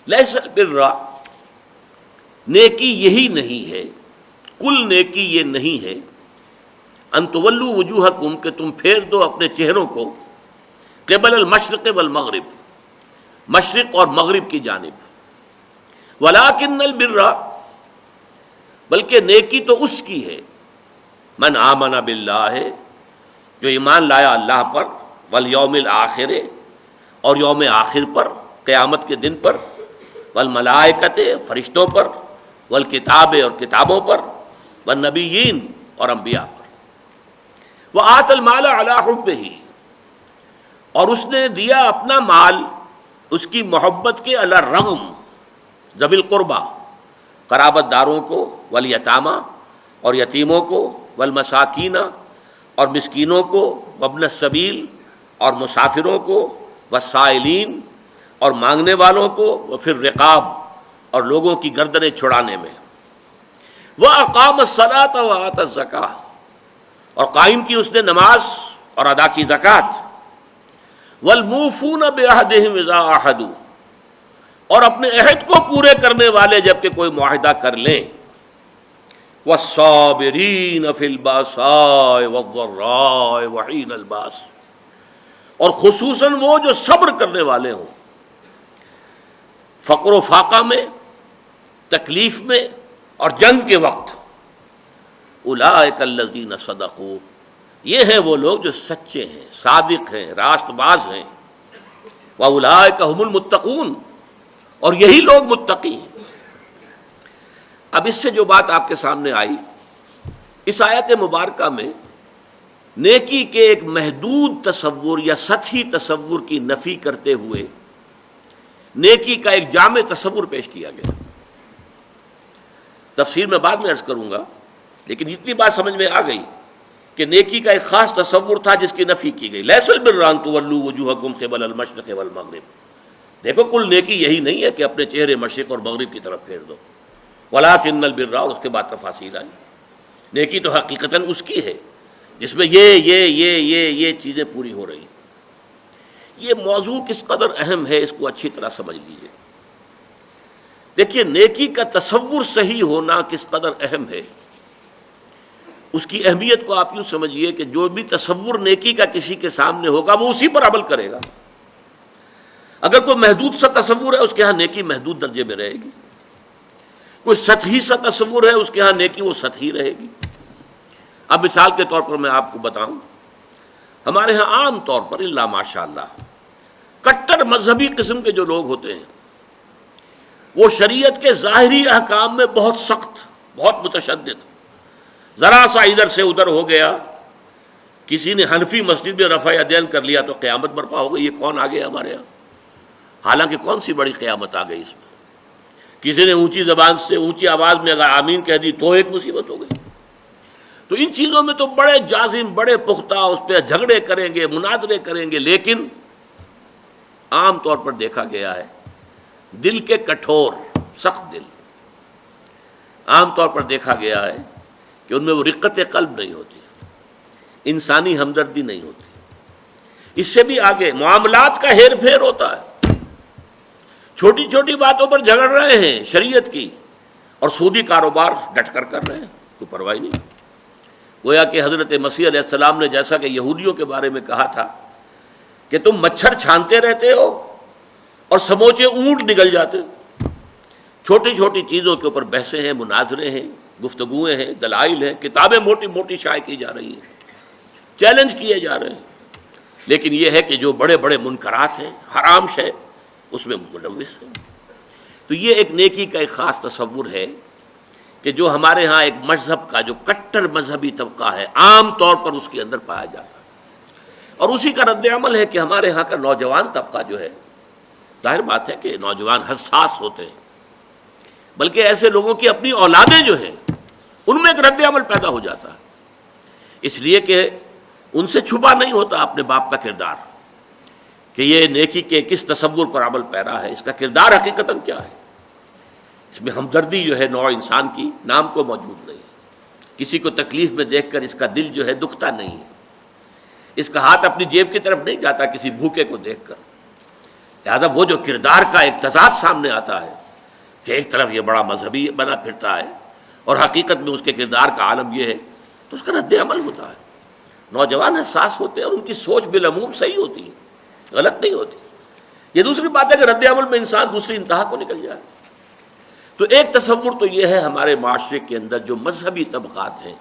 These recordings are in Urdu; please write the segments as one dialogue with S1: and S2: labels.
S1: لیس البر، نیکی یہی نہیں ہے، کل نیکی یہ نہیں ہے، ان تولوا وجوہکم کہ تم پھیر دو اپنے چہروں کو قبل المشرق والمغرب، مشرق اور مغرب کی جانب، ولکن البر، بلکہ نیکی تو اس کی ہے، من آمن باللہ، جو ایمان لایا اللہ پر، والیوم الآخر، اور یوم آخر پر، قیامت کے دن پر، والملائکۃ، فرشتوں پر، والکتاب، اور کتابوں پر، والنبیین، اور انبیاء پر، وآت المال علی حبہ، اور اس نے دیا اپنا مال اس کی محبت کے علی الرغم، ذوی القربہ، قرابت داروں کو، والیتامى، اور یتیموں کو، والمساکین، اور مسکینوں کو، وابن السبیل، اور مسافروں کو، والسائلین، اور مانگنے والوں کو، وفی الرقاب، اور لوگوں کی گردنیں چھڑانے میں، وأقام الصلاۃ وآتى الزکاۃ، اور قائم کی اس نے نماز اور ادا کی زکوٰۃ، والموفون بعہدہم اذا عاہدوا، اور اپنے عہد کو پورے کرنے والے جبکہ کوئی معاہدہ کر لیں، والصابرین فی الباساء والضراء وحین الباس، اور خصوصاً وہ جو صبر کرنے والے ہوں فقر و فاقہ میں، تکلیف میں، اور جنگ کے وقت، اولئک الذین صدقوا، یہ ہیں وہ لوگ جو سچے ہیں، صادق ہیں، راست باز ہیں، واولئک ھم المتقون، اور یہی لوگ متقی ہیں۔ اب اس سے جو بات آپ کے سامنے آئی، اس آیت مبارکہ میں نیکی کے ایک محدود تصور یا سطحی تصور کی نفی کرتے ہوئے نیکی کا ایک جامع تصور پیش کیا گیا۔ تفسیر میں بعد میں عرض کروں گا، لیکن اتنی بات سمجھ میں آ گئی کہ نیکی کا ایک خاص تصور تھا جس کی نفی کی گئی، لیس البر ان تولوا وجوہکم قبل المشرق والمغرب، دیکھو کل نیکی یہی نہیں ہے کہ اپنے چہرے مشرق اور مغرب کی طرف پھیر دو، ولکن البر، اور اس کے بعد تفاصیل آئی، نیکی تو حقیقتاً اس کی ہے جس میں یہ چیزیں پوری ہو رہی ہیں۔ یہ موضوع کس قدر اہم ہے اس کو اچھی طرح سمجھ لیجیے۔ دیکھیے نیکی کا تصور صحیح ہونا کس قدر اہم ہے، اس کی اہمیت کو آپ یوں سمجھیے کہ جو بھی تصور نیکی کا کسی کے سامنے ہوگا وہ اسی پر عمل کرے گا۔ اگر کوئی محدود سا تصور ہے اس کے ہاں نیکی محدود درجے میں رہے گی، کوئی سطحی سا تصور ہے اس کے ہاں نیکی وہ سطحی رہے گی۔ اب مثال کے طور پر میں آپ کو بتاؤں، ہمارے ہاں عام طور پر الا ماشاء اللہ کٹر مذہبی قسم کے جو لوگ ہوتے ہیں وہ شریعت کے ظاہری احکام میں بہت سخت، بہت متشدد، ذرا سا ادھر سے ادھر ہو گیا، کسی نے حنفی مسجد میں رفع یدین کر لیا تو قیامت برپا ہو گئی، یہ کون آ گیا ہمارے یہاں؟ حالانکہ کون سی بڑی قیامت آ گئی اس میں؟ کسی نے اونچی زبان سے اونچی آواز میں اگر آمین کہہ دی تو ایک مصیبت ہو گئی۔ تو ان چیزوں میں تو بڑے جازم، بڑے پختہ اس پہ جھگڑے کریں گے، مناظرے کریں گے، لیکن عام طور پر دیکھا گیا ہے دل کے کٹھور، سخت دل، عام طور پر دیکھا گیا ہے کہ ان میں وہ رقت قلب نہیں ہوتی، انسانی ہمدردی نہیں ہوتی۔ اس سے بھی آگے معاملات کا ہیر پھیر ہوتا ہے، چھوٹی چھوٹی باتوں پر جھگڑ رہے ہیں شریعت کی، اور سودی کاروبار ڈٹ کر رہے ہیں، کوئی پرواہ نہیں۔ گویا کہ حضرت مسیح علیہ السلام نے جیسا کہ یہودیوں کے بارے میں کہا تھا کہ تم مچھر چھانتے رہتے ہو اور سموچے اونٹ نگل جاتے ہو، چھوٹی چھوٹی چیزوں کے اوپر بحثیں ہیں، مناظرے ہیں، گفتگویں ہیں، دلائل ہیں، کتابیں موٹی موٹی شائع کی جا رہی ہیں، چیلنج کیے جا رہے ہیں، لیکن یہ ہے کہ جو بڑے بڑے منکرات ہیں، حرام شے، اس میں ملوث ہے۔ تو یہ ایک نیکی کا ایک خاص تصور ہے کہ جو ہمارے ہاں ایک مذہب کا جو کٹر مذہبی طبقہ ہے عام طور پر اس کے اندر پایا جاتا ہے، اور اسی کا رد عمل ہے کہ ہمارے ہاں کا نوجوان طبقہ جو ہے، ظاہر بات ہے کہ نوجوان حساس ہوتے ہیں، بلکہ ایسے لوگوں کی اپنی اولادیں جو ہیں ان میں ایک رد عمل پیدا ہو جاتا ہے، اس لیے کہ ان سے چھپا نہیں ہوتا اپنے باپ کا کردار کہ یہ نیکی کے کس تصور پر عمل پیرا ہے، اس کا کردار حقیقتاً کیا ہے۔ اس میں ہمدردی جو ہے نوع انسان کی نام کو موجود نہیں ہے، کسی کو تکلیف میں دیکھ کر اس کا دل جو ہے دکھتا نہیں ہے، اس کا ہاتھ اپنی جیب کی طرف نہیں جاتا کسی بھوکے کو دیکھ کر، لہذا وہ جو کردار کا ایک تضاد سامنے آتا ہے کہ ایک طرف یہ بڑا مذہبی بنا پھرتا ہے اور حقیقت میں اس کے کردار کا عالم یہ ہے، تو اس کا رد عمل ہوتا ہے۔ نوجوان حساس ہوتے ہیں اور ان کی سوچ بالعموم صحیح ہوتی ہے، غلط نہیں ہوتی۔ یہ دوسری بات ہے کہ رد عمل میں انسان دوسری انتہا کو نکل جائے۔ تو ایک تصور تو یہ ہے ہمارے معاشرے کے اندر جو مذہبی طبقات ہیں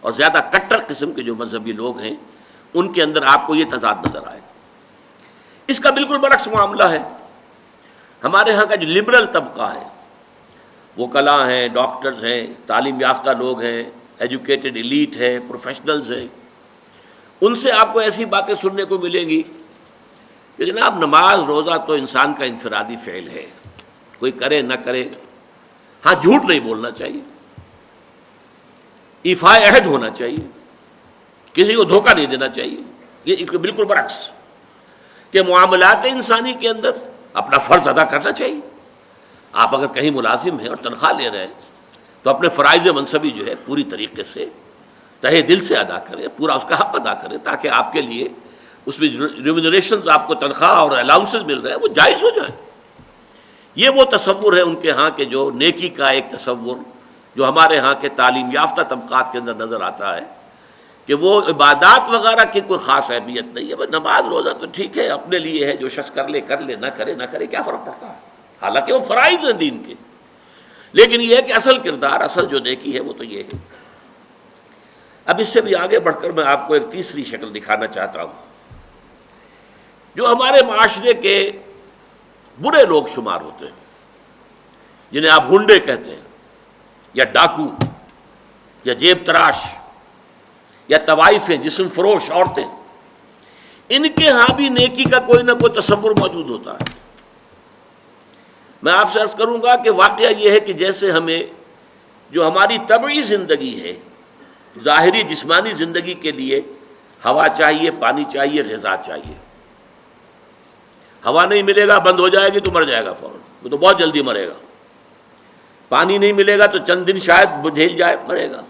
S1: اور زیادہ کٹر قسم کے جو مذہبی لوگ ہیں، ان کے اندر آپ کو یہ تضاد نظر آئے۔ اس کا بالکل برعکس معاملہ ہے ہمارے ہاں کا جو لبرل طبقہ ہے، وکلاء ہیں، ڈاکٹرز ہیں، تعلیم یافتہ لوگ ہیں، ایجوکیٹڈ ایلیٹ ہے، پروفیشنلز ہیں۔ ان سے آپ کو ایسی باتیں سننے کو ملیں گی کہ جناب نماز روزہ تو انسان کا انفرادی فعل ہے، کوئی کرے نہ کرے، ہاں جھوٹ نہیں بولنا چاہیے، ایفاء عہد ہونا چاہیے، کسی کو دھوکہ نہیں دینا چاہیے۔ یہ بالکل برعکس کہ معاملات انسانی کے اندر اپنا فرض ادا کرنا چاہیے۔ آپ اگر کہیں ملازم ہیں اور تنخواہ لے رہے ہیں تو اپنے فرائض منصبی جو ہے پوری طریقے سے تہہ دل سے ادا کریں، پورا اس کا حق ادا کریں، تاکہ آپ کے لیے اس میں ریمونریشنز آپ کو تنخواہ اور الاؤنسز مل رہے ہیں وہ جائز ہو جائیں۔ یہ وہ تصور ہے ان کے ہاں کے جو نیکی کا ایک تصور جو ہمارے ہاں کے تعلیم یافتہ طبقات کے اندر نظر آتا ہے کہ وہ عبادات وغیرہ کی کوئی خاص اہمیت نہیں ہے، بس نماز روزہ تو ٹھیک ہے اپنے لیے ہے، جو شخص کر لے نہ کرے کیا فرق پڑتا ہے، حالانکہ وہ فرائض ہیں دین کے۔ لیکن یہ ہے کہ اصل کردار، اصل جو نیکی ہے وہ تو یہ ہے۔ اب اس سے بھی آگے بڑھ کر میں آپ کو ایک تیسری شکل دکھانا چاہتا ہوں جو ہمارے معاشرے کے برے لوگ شمار ہوتے ہیں، جنہیں آپ گنڈے کہتے ہیں یا ڈاکو یا جیب تراش یا طوائفیں، جسم فروش عورتیں، ان کے ہاں بھی نیکی کا کوئی نہ کوئی تصور موجود ہوتا ہے۔ میں آپ سے عرض کروں گا کہ واقعہ یہ ہے کہ جیسے ہمیں جو ہماری طبعی زندگی ہے، ظاہری جسمانی زندگی کے لیے ہوا چاہیے، پانی چاہیے، غذا چاہیے۔ ہوا نہیں ملے گا بند ہو جائے گی تو مر جائے گا فوراً، وہ تو بہت جلدی مرے گا۔ پانی نہیں ملے گا تو چند دن شاید جھیل جائے، مرے گا۔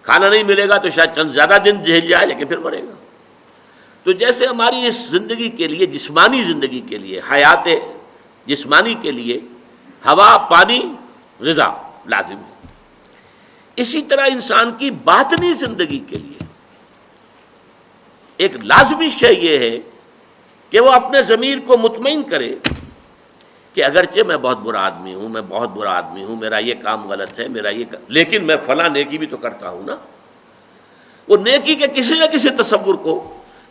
S1: کھانا نہیں ملے گا تو شاید چند زیادہ دن جھیل جائے لیکن پھر مرے گا۔ تو جیسے ہماری اس زندگی کے لیے، جسمانی زندگی کے لیے، حیات جسمانی کے لیے ہوا، پانی، غذا لازم ہے، اسی طرح انسان کی باطنی زندگی کے لیے ایک لازمی شے یہ ہے کہ وہ اپنے ضمیر کو مطمئن کرے کہ اگرچہ میں بہت برا آدمی ہوں، میں بہت برا آدمی ہوں، میرا یہ کام غلط ہے، میرا یہ لیکن میں فلاں نیکی بھی تو کرتا ہوں نا۔ وہ نیکی کے کسی نہ کسی تصور کو،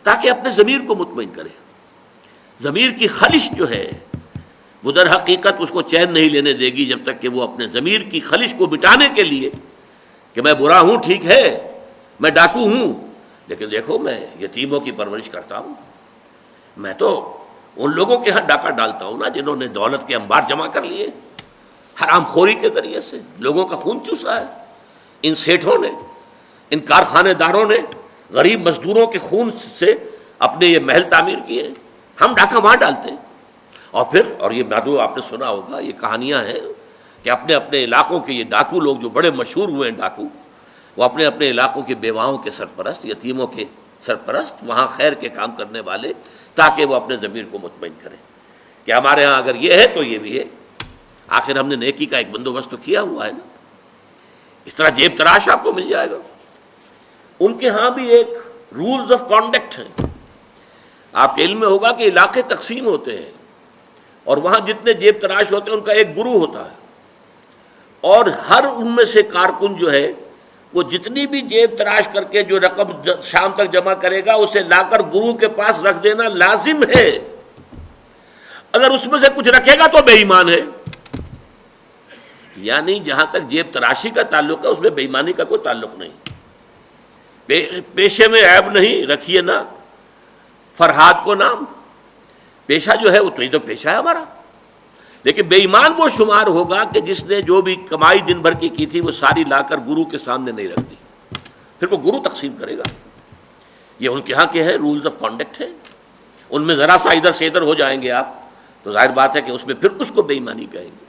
S1: تاکہ اپنے ضمیر کو مطمئن کرے۔ ضمیر کی خلش جو ہے وہ در حقیقت اس کو چین نہیں لینے دے گی جب تک کہ وہ اپنے ضمیر کی خلش کو مٹانے کے لیے کہ میں برا ہوں، ٹھیک ہے، میں ڈاکو ہوں، لیکن دیکھو میں یتیموں کی پرورش کرتا ہوں، میں تو ان لوگوں کے ہاں ڈاکہ ڈالتا ہوں نا جنہوں نے دولت کے انبار جمع کر لیے، حرام خوری کے ذریعے سے لوگوں کا خون چوسا ہے، ان سیٹھوں نے، ان کارخانے داروں نے غریب مزدوروں کے خون سے اپنے یہ محل تعمیر کیے، ہم ڈاکہ وہاں ڈالتے ہیں۔ اور پھر اور یہ معلوم آپ نے سنا ہوگا، یہ کہانیاں ہیں کہ اپنے اپنے علاقوں کے یہ ڈاکو لوگ جو بڑے مشہور ہوئے ہیں ڈاکو، وہ اپنے اپنے علاقوں کے بیواؤں کے سرپرست، یتیموں کے سرپرست، وہاں خیر کے کام کرنے والے، تاکہ وہ اپنے ضمیر کو مطمئن کریں کہ ہمارے ہاں اگر یہ ہے تو یہ بھی ہے، آخر ہم نے نیکی کا ایک بندوبست تو کیا ہوا ہے نا۔ اس طرح جیب تراش آپ کو مل جائے گا، ان کے ہاں بھی ایک رولز آف کانڈکٹ ہیں۔ آپ کے علم میں ہوگا کہ علاقے تقسیم ہوتے ہیں اور وہاں جتنے جیب تراش ہوتے ہیں ان کا ایک گروہ ہوتا ہے، اور ہر ان میں سے کارکن جو ہے وہ جتنی بھی جیب تراش کر کے جو رقم شام تک جمع کرے گا اسے لا کر گروہ کے پاس رکھ دینا لازم ہے۔ اگر اس میں سے کچھ رکھے گا تو بے ایمان ہے۔ یعنی جہاں تک جیب تراشی کا تعلق ہے اس میں بے ایمانی کا کوئی تعلق نہیں۔ پیشے میں عیب نہیں، رکھیے نا فرہاد کو نام، پیشہ جو ہے وہ تو پیشہ ہے ہمارا، لیکن بے ایمان وہ شمار ہوگا کہ جس نے جو بھی کمائی دن بھر کی تھی وہ ساری لا کر گرو کے سامنے نہیں رکھ دی، پھر وہ گرو تقسیم کرے گا۔ یہ ان کے ہاں کے ہیں رولز آف کانڈکٹ ہیں، ان میں ذرا سا ادھر سے ادھر ہو جائیں گے آپ تو ظاہر بات ہے کہ اس میں پھر اس کو بے ایمانی کہیں گے۔